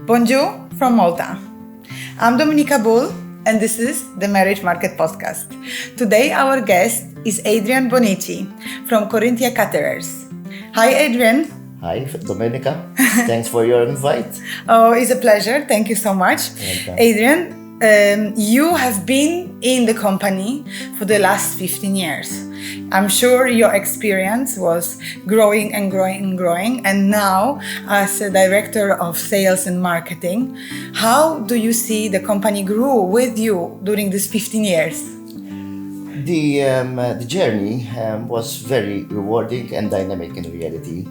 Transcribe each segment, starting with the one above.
Bonjour from Malta. I'm Dominika Bull and this is the Marriage Market Podcast. Today our guest is Adrian Bonici from Corinthia, Caterers. Hi Adrian. Hi, Dominika. Thanks for your invite. Oh, it's a pleasure. Thank you so much. Welcome. Adrian, you have been in the company for the last 15 years. I'm sure your experience was growing and growing and growing. And now, as a director of sales and marketing, how do you see the company grew with you during these 15 years? The journey was very rewarding and dynamic in reality.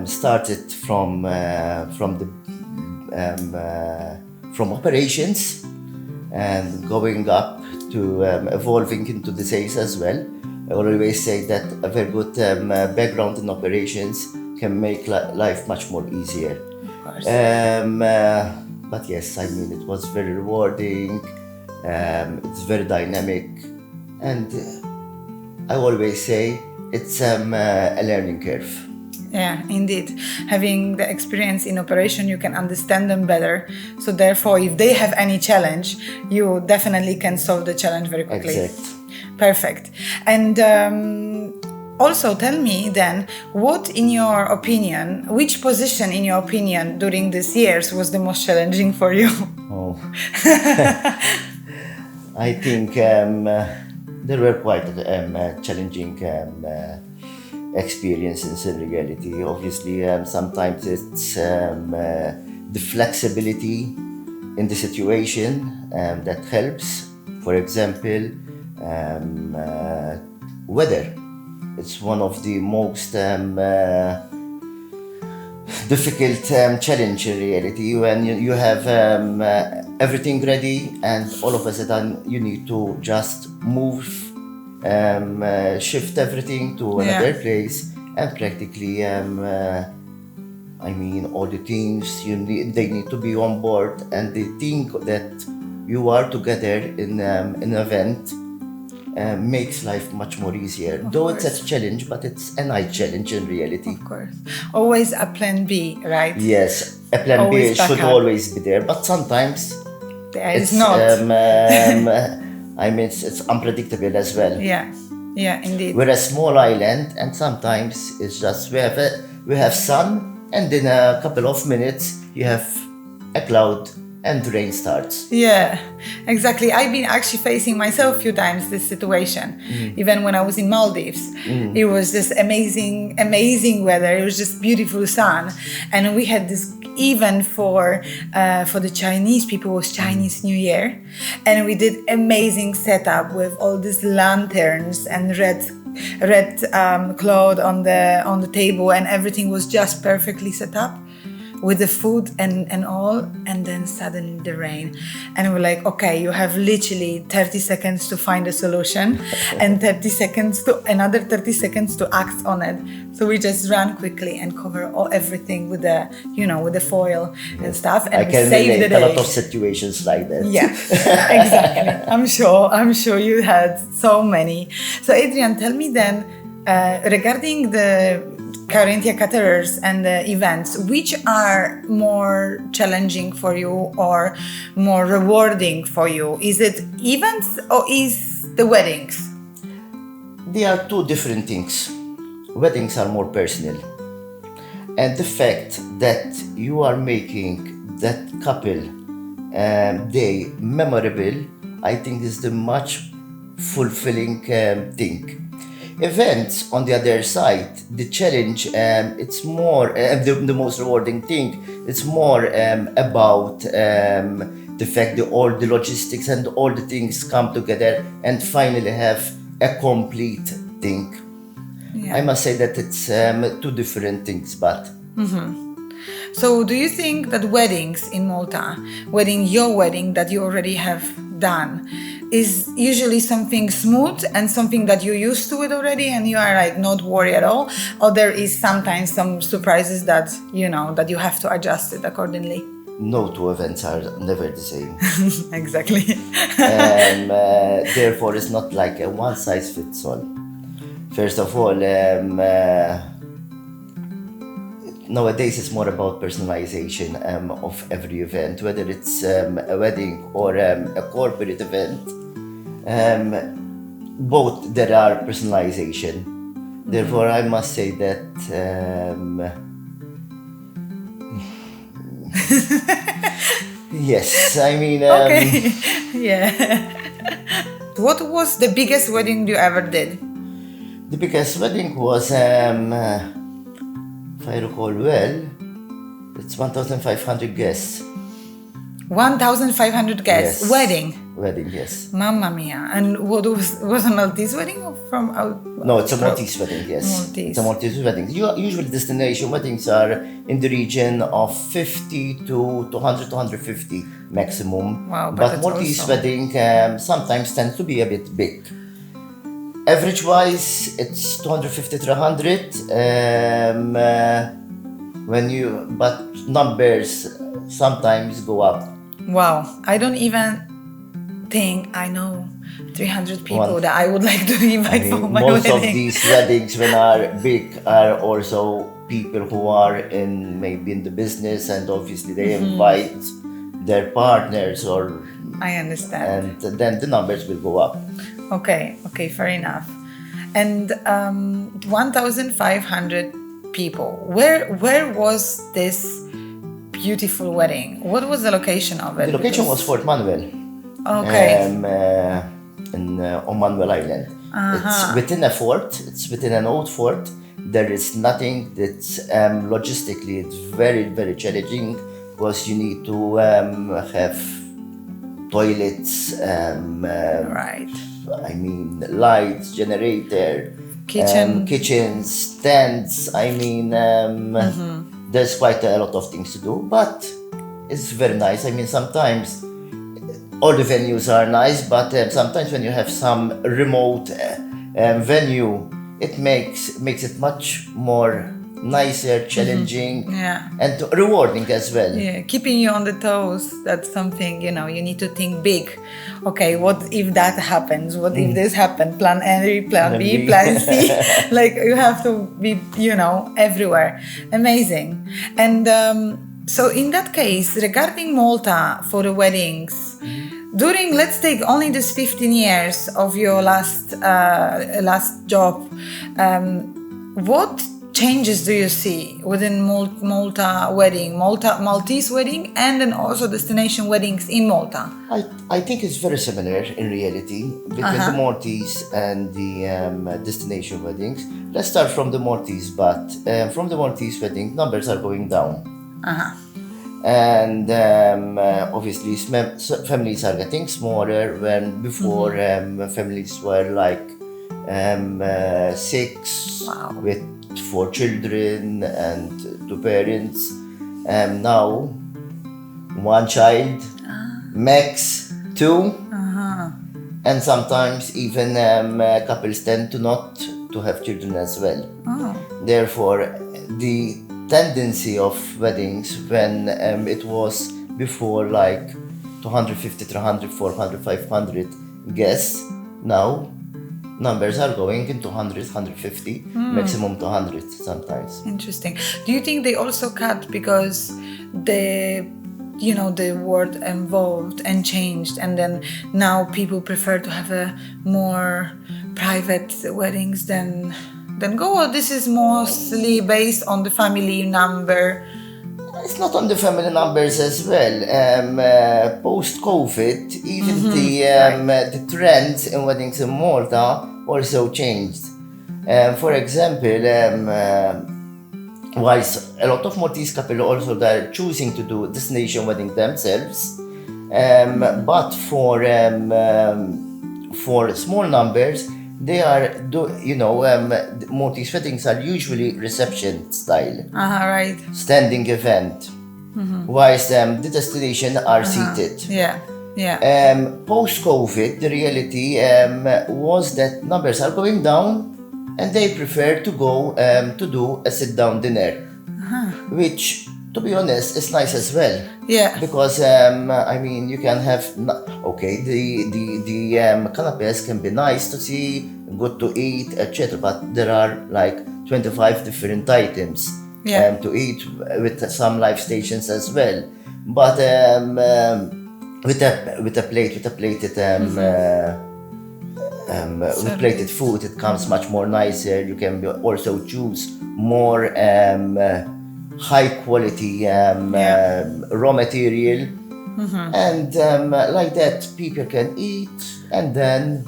Started from operations and going up to evolving into the sales as well. I always say that a very good background in operations can make life much more easier. Of course. But yes, I mean, it was very rewarding. It's very dynamic, and I always say it's a learning curve. Yeah, indeed. Having the experience in operation, you can understand them better. So therefore, if they have any challenge, you definitely can solve the challenge very quickly. Exact. Perfect. And also tell me then, what in your opinion, which position in your opinion during these years was the most challenging for you? Oh. I think there were quite challenging experiences in reality. Obviously, sometimes it's the flexibility in the situation that helps. For example, weather. It's one of the most difficult challenge in reality when you have everything ready and all of a sudden you need to just move, shift everything to another place, and practically I mean, all the teams they need to be on board, and they think that you are together in an event makes life much more easier. Though it's a challenge, but it's a nice challenge in reality. Of course. Always a plan B, right? Yes, a plan Always B should backup. always be there, but sometimes There is it's not. I mean, it's unpredictable as well. Yeah, indeed. We're a small island, and sometimes it's just we have sun, and in a couple of minutes you have a cloud and rain starts. Yeah, exactly. I've been actually facing myself a few times this situation. Even when I was in Maldives, it was just amazing weather. It was just beautiful sun, and we had this event for the Chinese people. It was Chinese New Year, and we did amazing setup with all these lanterns and red cloth on the table, and everything was just perfectly set up with the food and all, and then suddenly the rain. And we're like, okay, you have literally 30 seconds to find a solution and another 30 seconds to act on it. So we just ran quickly and cover everything with the foil and stuff, and I can save the relate day. a lot of situations like that. Yeah, exactly. I'm sure you had so many. So Adrian, tell me then, regarding the Corinthia Caterers and the events, which are more challenging for you or more rewarding for you? Is it events or is the weddings? They are two different things. Weddings are more personal, and the fact that you are making that couple day memorable, I think, is the much fulfilling thing. Events, on the other side, the challenge, it's more, the most rewarding thing, it's more about the fact that all the logistics and all the things come together and finally have a complete thing. Yeah. I must say that it's two different things, but... So do you think that weddings in Malta, your wedding that you already have done, is usually something smooth and something that you're used to it already and you are like not worried at all? Or there is sometimes some surprises that that you have to adjust it accordingly? No two events are never the same. Exactly. Therefore, it's not like a one size fits all. First of all, nowadays it's more about personalization of every event, whether it's a wedding or a corporate event. Both there are personalization. Therefore, I must say that yes, I mean. Okay. Yeah. What was the biggest wedding you ever did? The biggest wedding was, if I recall well, it's 1,500 guests. 1,500 guests. Yes. Wedding. Wedding, yes. Mamma mia. And what was a Maltese wedding or from out? No, it's a Maltese wedding, yes. Maltese. It's a Maltese wedding. Usually destination weddings are in the region of 50 to 200 to 150 maximum. Wow, but that's Maltese awesome. wedding sometimes tends to be a bit big. Average wise, it's 250 to 100. But numbers sometimes go up. Wow. I don't even think I know 300 people that I would like to invite for my most wedding. of these weddings when are big are also people who are maybe in the business, and obviously they invite their partners I understand. and then the numbers will go up. Okay, fair enough. And 1,500 people. Where was this beautiful wedding? What was the location of it? The location was Fort Manuel. Okay. On Manuel Island. It's within a fort. It's within an old fort. There is nothing that's logistically it's very, very challenging because you need to have toilets, Right. I mean lights, generator, kitchens, tents. I mean, there's quite a lot of things to do, but it's very nice. I mean, sometimes all the venues are nice, but sometimes when you have some remote venue, it makes it much more nicer, challenging, Yeah. and rewarding as well. Yeah, keeping you on the toes, that's something, you need to think big. Okay, what if that happens? What if this happens? Plan A, plan B, plan C. Like, you have to be, everywhere. Amazing. And so in that case, regarding Malta for the weddings, during, let's take only this 15 years of your last job, what changes do you see within Maltese wedding, and then also destination weddings in Malta? I think it's very similar in reality between the Maltese and the destination weddings. Let's start from the Maltese, but from the Maltese wedding, numbers are going down. And obviously families are getting smaller, when before families were like 6 with 4 children and 2 parents, and now 1 child, max 2, and sometimes even couples tend to not to have children as well. Therefore, the tendency of weddings when it was before like 250, 300, 400, 500 guests, now numbers are going into 100, 150, maximum 200 sometimes. Interesting. Do you think they also cut because the word evolved and changed, and then now people prefer to have a more private weddings than go? Or this is mostly based on the family number? It's not on the family numbers as well. Post-COVID, even the trends in weddings in Malta also changed. For example, whilst a lot of Maltese couples also they're choosing to do destination wedding themselves, but for small numbers, they are Maltese weddings are usually reception style, Right. standing event, whilst the destination are seated. Yeah. Post-COVID, the reality was that numbers are going down, and they prefer to go to do a sit-down dinner, which, to be honest, is nice as well. Yeah. Because you can have the canapes can be nice to see, good to eat, etc. But there are like 25 different items to eat with some live stations as well. But with a plated with plated food, it comes much more nicer. You can also choose more high quality raw material, and like that people can eat and then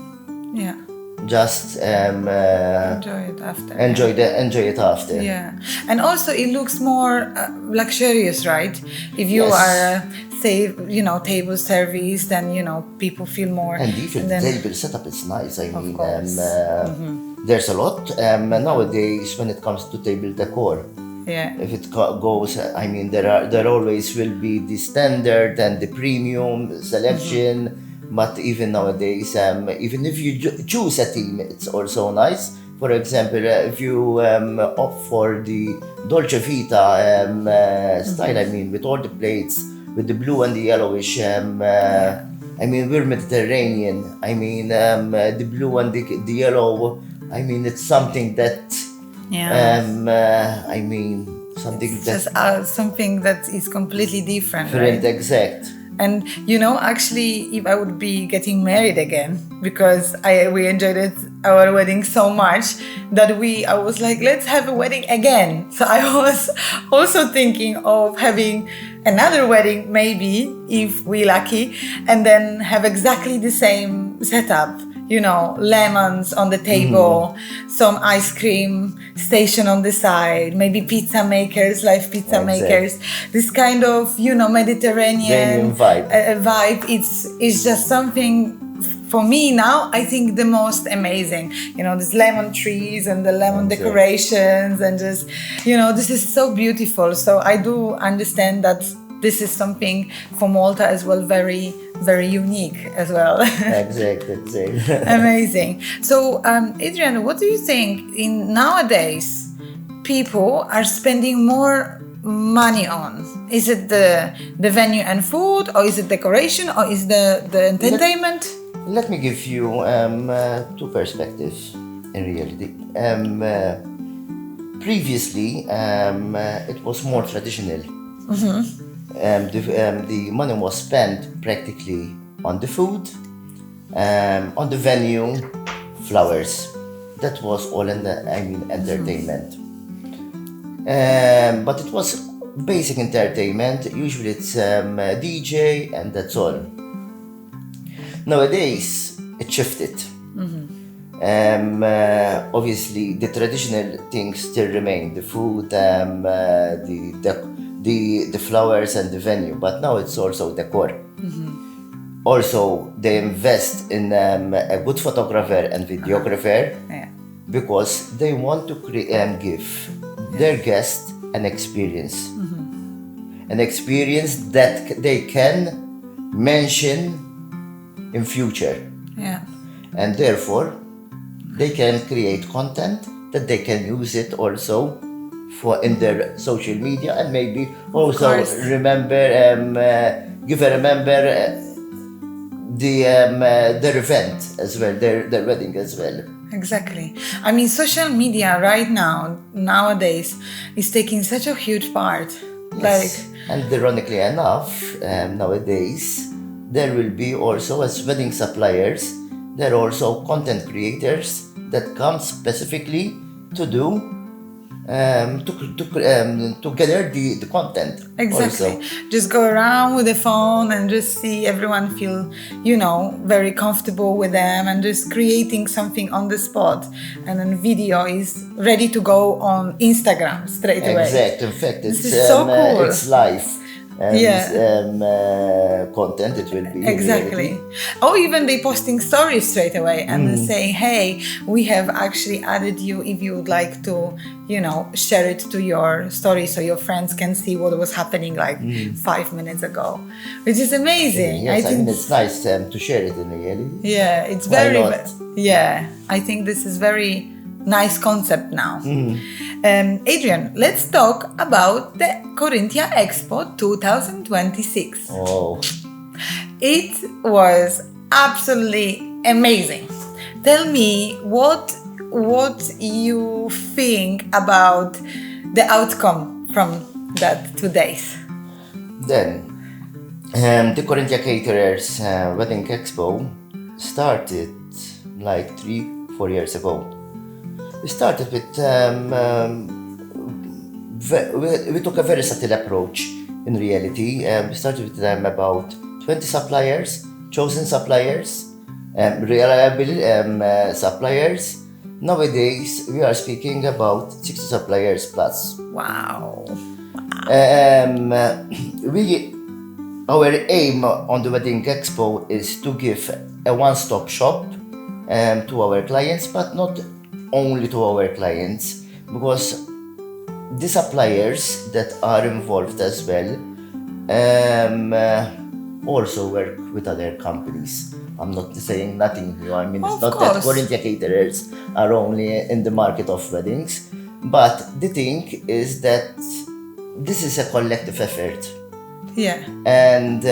just enjoy it after. Enjoy it after. Yeah, and also it looks more luxurious, right? If you are table service, then people feel more. And even the table setup is nice. I mean, there's a lot nowadays when it comes to table decor. Yeah. If it goes, I mean, there always will be the standard and the premium selection. But even nowadays, even if you choose a theme, it's also nice. For example, if you opt for the Dolce Vita style, I mean, with all the plates, with the blue and the yellowish, I mean, we're Mediterranean. I mean, the blue and the yellow, I mean, it's something that, I mean, something it's just something that is completely different, right? Exact. And actually, if I would be getting married again, because we enjoyed our wedding so much that I was like, let's have a wedding again. So I was also thinking of having another wedding, maybe if we're lucky, and then have exactly the same setup. Lemons on the table, some ice cream station on the side, maybe pizza makers, live pizza makers. This kind of, Mediterranean vibe. It's just something for me now, I think the most amazing. These lemon trees and the lemon decorations and just, this is so beautiful. So I do understand that this is something for Malta as well, very, very unique as well. Exactly. Amazing. So, Adrian, what do you think nowadays people are spending more money on? Is it the venue and food, or is it decoration, or is the entertainment? Let me give you two perspectives in reality. Previously, it was more traditional. The money was spent practically on the food, on the venue, flowers. That was all in the, entertainment. But it was basic entertainment. Usually it's DJ and that's all. Nowadays, it shifted. Obviously, the traditional things still remain: the food, the flowers and the venue, but now it's also decor. Also, they invest in a good photographer and videographer because they want to give their guests an experience. An experience that they can mention in future. And therefore, they can create content that they can use it also in their social media, and maybe also remember their event as well, their wedding as well. Exactly. I mean, social media right now, nowadays, is taking such a huge part. Yes. And ironically enough, nowadays, there will be also, as wedding suppliers, there are also content creators that come specifically to do to gather the content. Exactly. Also. Just go around with the phone and just see everyone feel, very comfortable with them, and just creating something on the spot. And then video is ready to go on Instagram straight away. Exactly. In fact, this is so cool. It's live. Content, it will be exactly. Or even they posting stories straight away and saying, hey, we have actually added you if you would like to, share it to your story so your friends can see what was happening 5 minutes ago, which is amazing. Yes, I think it's nice to share it in reality. Yeah, it's very, I think this is very nice concept now. Adrian, let's talk about the Corinthia Expo 2026. Oh. It was absolutely amazing. Tell me what you think about the outcome from that 2 days? Then, the Corinthia Caterers Wedding Expo started like 3-4 years ago. We started with, we took a very subtle approach in reality. We started with about 20 suppliers, chosen suppliers, reliable suppliers. Nowadays, we are speaking about 60 suppliers plus. Wow. Our aim on the Wedding Expo is to give a one-stop shop to our clients, but not only to our clients, because the suppliers that are involved as well also work with other companies. I'm not saying nothing new. I mean, it's not that Corinthia Caterers are only in the market of weddings, but the thing is that this is a collective effort. Yeah. And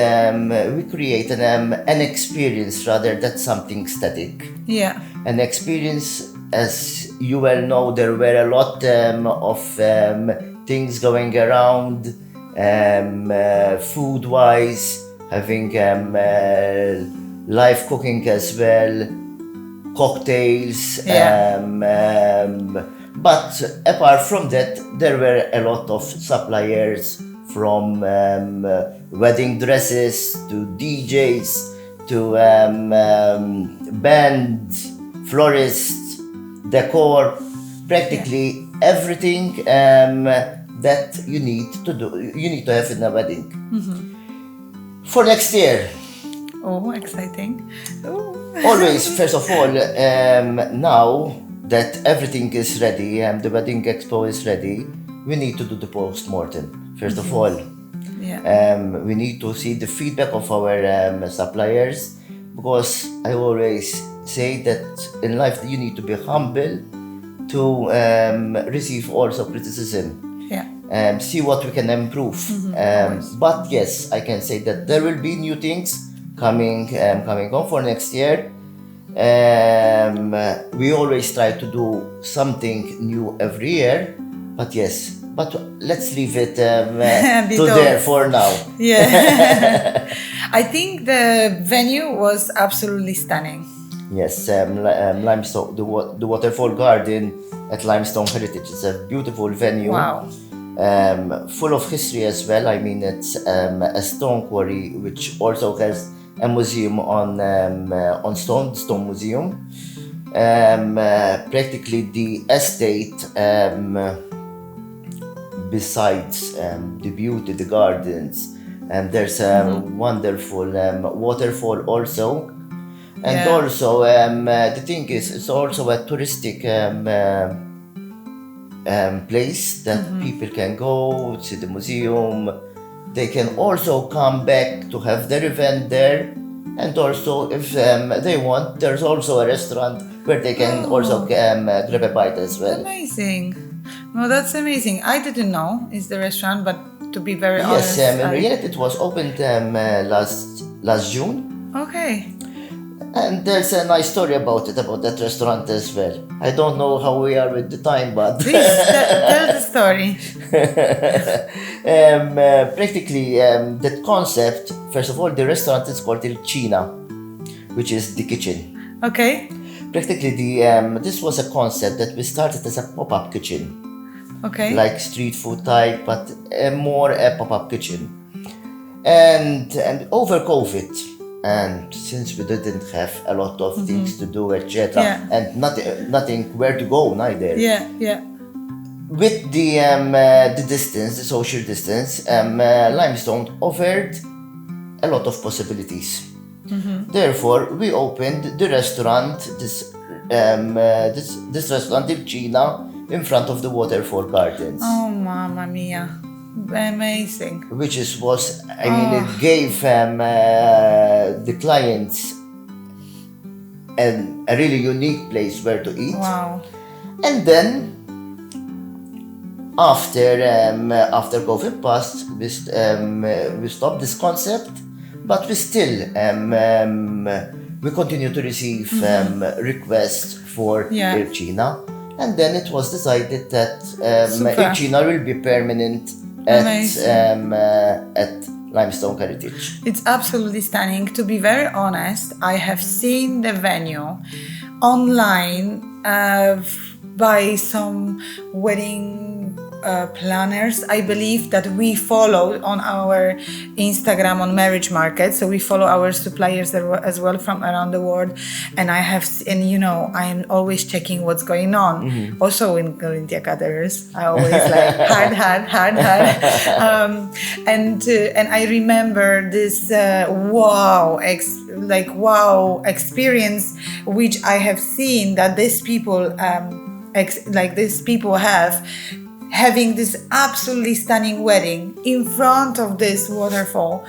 we create an experience rather than something static. Yeah. An experience, as you well know, there were a lot of things going around, food-wise, having live cooking as well, cocktails. Yeah. But apart from that, there were a lot of suppliers, from wedding dresses to DJs to band, florists, decor, practically everything that you need to have in a wedding. For next year. Oh, exciting. Oh. Always, first of all, now that everything is ready and the Wedding Expo is ready, we need to do the post-mortem. First of all, we need to see the feedback of our suppliers, because I always say that in life you need to be humble to receive also criticism. Yeah. See what we can improve. But yes, I can say that there will be new things coming on for next year. We always try to do something new every year, but yes. But let's leave it to there for now. Yeah. I think the venue was absolutely stunning. Yes, Limestone, the Waterfall Garden at Limestone Heritage is a beautiful venue. Wow. Full of history as well. I mean, it's a stone quarry which also has a museum on stone museum. Practically the estate. Besides the beauty, the gardens, and there's a wonderful waterfall also, and also the thing is, it's also a touristic place that people can go see the museum. They can also come back to have their event there, and also if they want, there's also a restaurant where they can also grab a bite as well. Amazing. No, that's amazing. I didn't know it's the restaurant, but to be very honest... Yes, in reality it was opened last June. Okay. And there's a nice story about that restaurant as well. I don't know how we are with the time, but... Please tell the story. Practically, that concept, first of all, the restaurant is called Il Cina, which is the kitchen. Okay. Practically, this was a concept that we started as a pop-up kitchen. Okay. Like street food type, but more a pop-up kitchen. And over COVID, and since we didn't have a lot of things to do, etc., and nothing where to go neither. Yeah. With the distance, the social distance, Limestone offered a lot of possibilities. Therefore, we opened the restaurant, this restaurant Il Cina, in front of the Waterfall Gardens. Oh, mamma mia. Amazing. Which it gave the clients a really unique place where to eat. Wow. And then, after COVID passed, we stopped this concept, but we still we continue to receive requests for Il Cina. And then it was decided that Super. Igina will be permanent at Limestone Heritage. It's absolutely stunning. To be very honest, I have seen the venue online by some wedding planners, I believe, that we follow on our Instagram on Marriage Market. So we follow our suppliers as well from around the world. And I am always checking what's going on. Also in Corinthia Caterers, I always like hard. And I remember this wow experience, which I have seen that these people having this absolutely stunning wedding in front of this waterfall.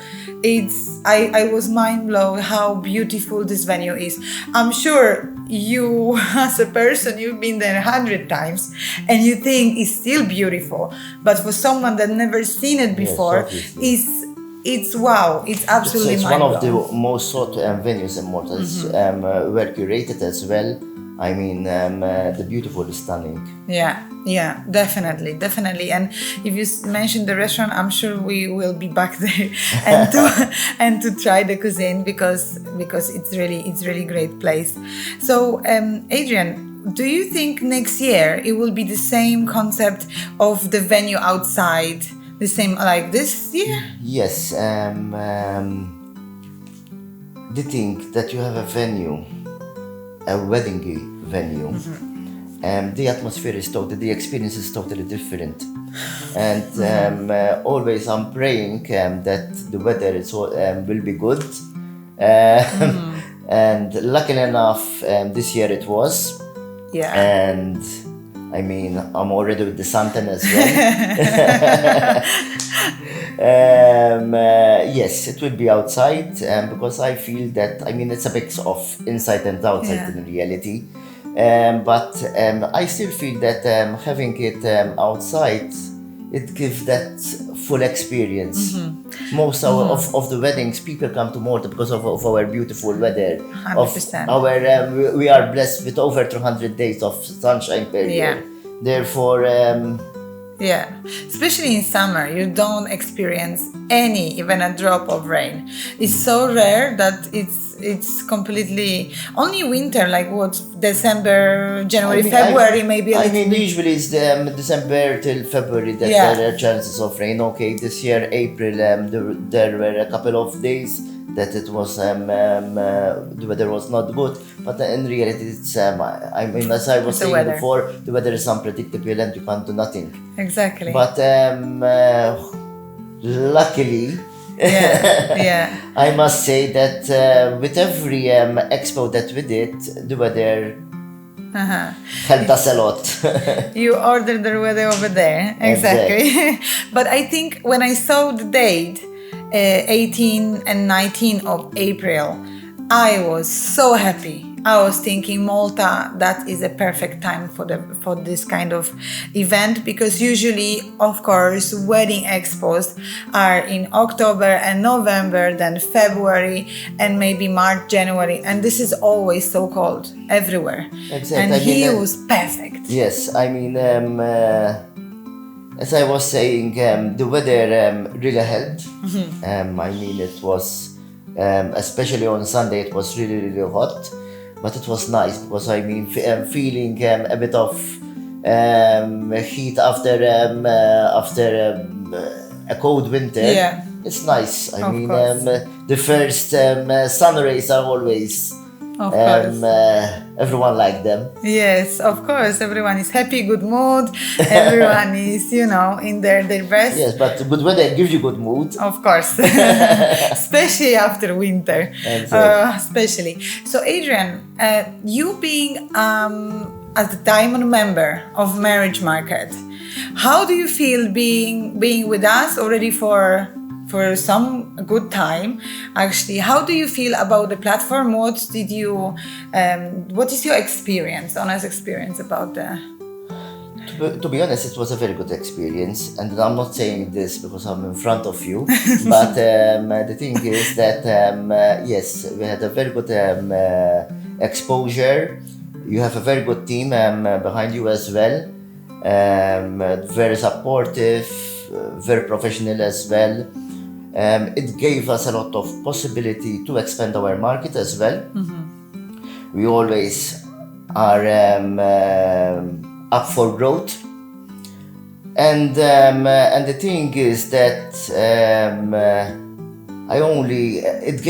I was mind blown how beautiful this venue is. I'm sure you as a person, you've been there 100 times and you think it's still beautiful, but for someone that never seen it before, it's wow, it's absolutely it's one of the mind-blowing. most sought venues in Malta. It's well curated as well. I mean, the beautiful is stunning. Yeah, definitely. And if you mention the restaurant, I'm sure we will be back there and to try the cuisine because it's really great place. So, Adrian, do you think next year it will be the same concept of the venue outside, the same like this year? Yes. The thing that you have a venue, a wedding venue, the atmosphere is the experience is totally different. And always I'm praying that the weather will be good. And luckily enough, this year it was. Yeah. And I mean, I'm already with the suntan as well. Yes, it will be outside because I feel that, I mean, it's a mix of inside and outside in reality. But I still feel that having it outside, it gives that full experience. Most of the weddings, people come to Malta because of our beautiful weather. 100%. We are blessed with over 200 days of sunshine per year. Therefore, especially in summer, you don't experience even a drop of rain. It's so rare that it's completely only winter, like what, December, January, February, maybe. Usually it's December till February that there are chances of rain. Okay, this year April, there were a couple of days that it was the weather was not good, but in reality it's as I was saying before, the weather is unpredictable and you can't do nothing. Exactly. But luckily, I must say that with every expo that we did, the weather helped us a lot. You ordered the weather over there, exactly. But I think when I saw the date, 18 and 19 of April, I was so happy. I was thinking Malta, that is a perfect time for this kind of event, because usually, of course, wedding expos are in October and November, then February and maybe March, January, and this is always so cold everywhere. Exactly. And he was perfect. Yes, I mean, as I was saying, the weather really helped. I mean, it was, especially on Sunday, it was really, really hot. But it was nice because, I mean, feeling a bit of heat after a cold winter. Yeah. It's nice. I mean, the first sun rays are always... Of course. Everyone liked them. Yes, of course. Everyone is happy, good mood. Everyone is, in their best. Yes, but good weather gives you good mood. Of course. Especially after winter. Especially. So, Adrian, you being as the diamond member of Marriage Market, how do you feel being with us already for some good time? Actually, how do you feel about the platform? What is your experience, honest experience about the... To be honest, it was a very good experience, and I'm not saying this because I'm in front of you, but the thing is that yes, we had a very good exposure. You have a very good team behind you as well. Very supportive, very professional as well. It gave us a lot of possibility to expand our market as well. We always are up for growth. And the thing is that it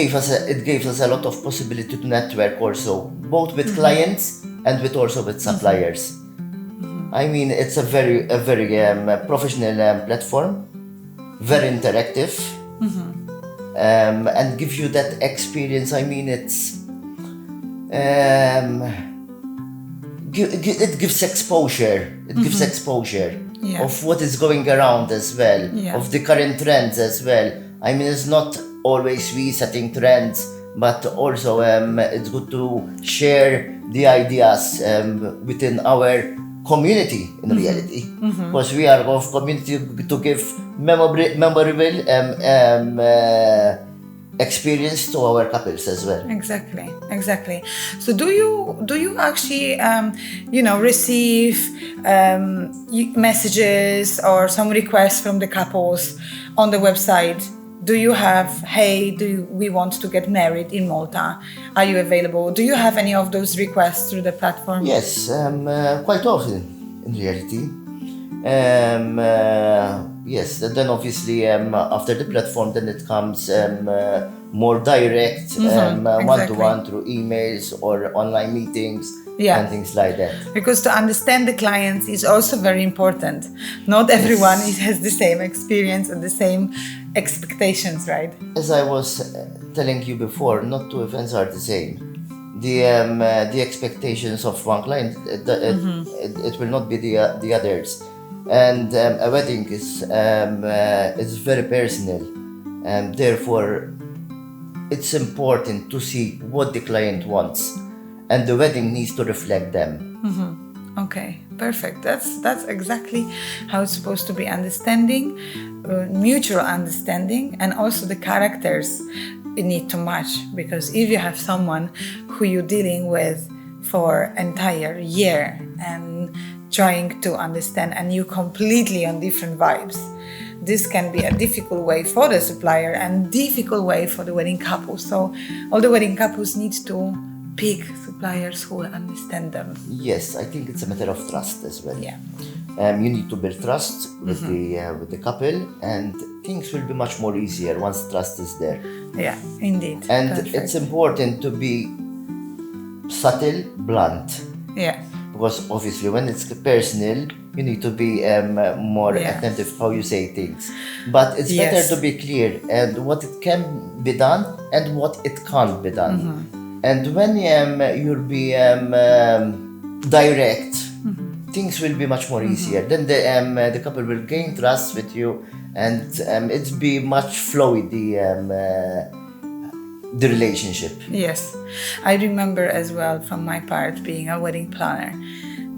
gave us a lot of possibility to network also, both with clients and with suppliers. I mean, it's a very professional platform, very interactive, and give you that experience. I mean, it gives exposure. It gives exposure of what is going around as well, of the current trends as well. I mean, it's not always we setting trends, but also it's good to share the ideas within our community in reality, because we are of community to give memorable experience to our couples as well. Exactly. So do you actually receive messages or some requests from the couples on the website? Do you have, hey, we want to get married in Malta? Are you available? Do you have any of those requests through the platform? Yes, quite often in reality. Yes, then obviously after the platform, then it comes more direct, one-to-one through emails or online meetings and things like that. Because to understand the clients is also very important. Not everyone has the same experience and the same expectations, right? As I was telling you before, not two events are the same. The expectations of one client, it will not be the others. And a wedding is very personal, and therefore it's important to see what the client wants, and the wedding needs to reflect them. Okay, perfect. That's exactly how it's supposed to be. Understanding, mutual understanding, and also the characters need to match, because if you have someone who you're dealing with for entire year and trying to understand, and you completely on different vibes, this can be a difficult way for the supplier and difficult way for the wedding couple. So all the wedding couples need to pick suppliers who understand them. Yes, I think it's a matter of trust as well. Yeah. You need to build trust with the couple, and things will be much more easier once trust is there. Yeah, indeed. And perfect. It's important to be subtle, blunt. Yeah. Because obviously when it's personal, you need to be more attentive how you say things. But it's better to be clear and what it can be done and what it can't be done. And when you'll be direct, things will be much more easier. Then the couple will gain trust with you, and it's be much flowy the relationship. Yes, I remember as well from my part being a wedding planner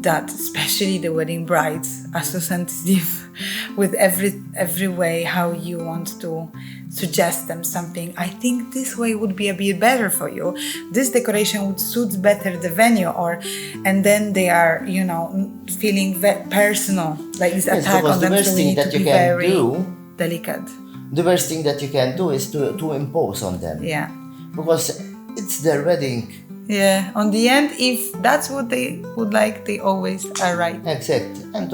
that especially the wedding brides are so sensitive with every way how you want to suggest them something. I think this way would be a bit better for you. This decoration would suit better the venue, and then they are, feeling personal, like this attack on them. So we need to be very delicate. The worst thing that you can do is to impose on them. Yeah. Because it's their wedding. Yeah, on the end, if that's what they would like, they always are right. Exactly. And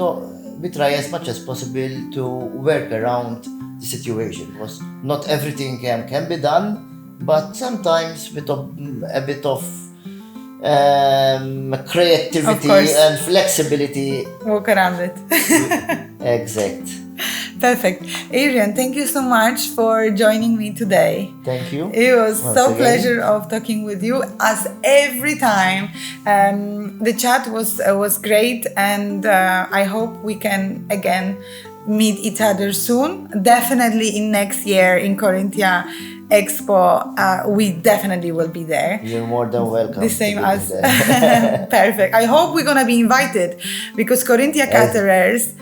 we try as much as possible to work around the situation, because not everything can be done, but sometimes with a bit of creativity and flexibility. Walk around it. Exact. Perfect. Adrian, thank you so much for joining me today. Thank you. It was pleasure of talking with you as every time. The chat was great, and I hope we can again meet each other soon. Definitely in next year in Corinthia Expo, we definitely will be there. You're more than welcome. The same as perfect. I hope we're gonna be invited, because Corinthia Caterers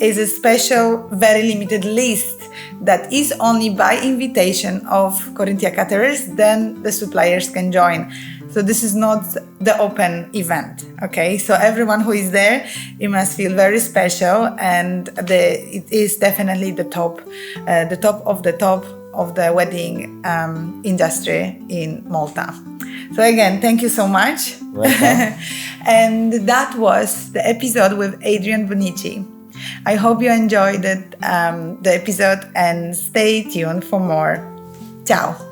is a special, very limited list that is only by invitation of Corinthia Caterers. Then the suppliers can join. So this is not the open event, okay? So everyone who is there, it must feel very special, and it is definitely the top of the wedding industry in Malta. So again, thank you so much. Welcome. And that was the episode with Adrian Bonici. I hope you enjoyed it, the episode, and stay tuned for more. Ciao.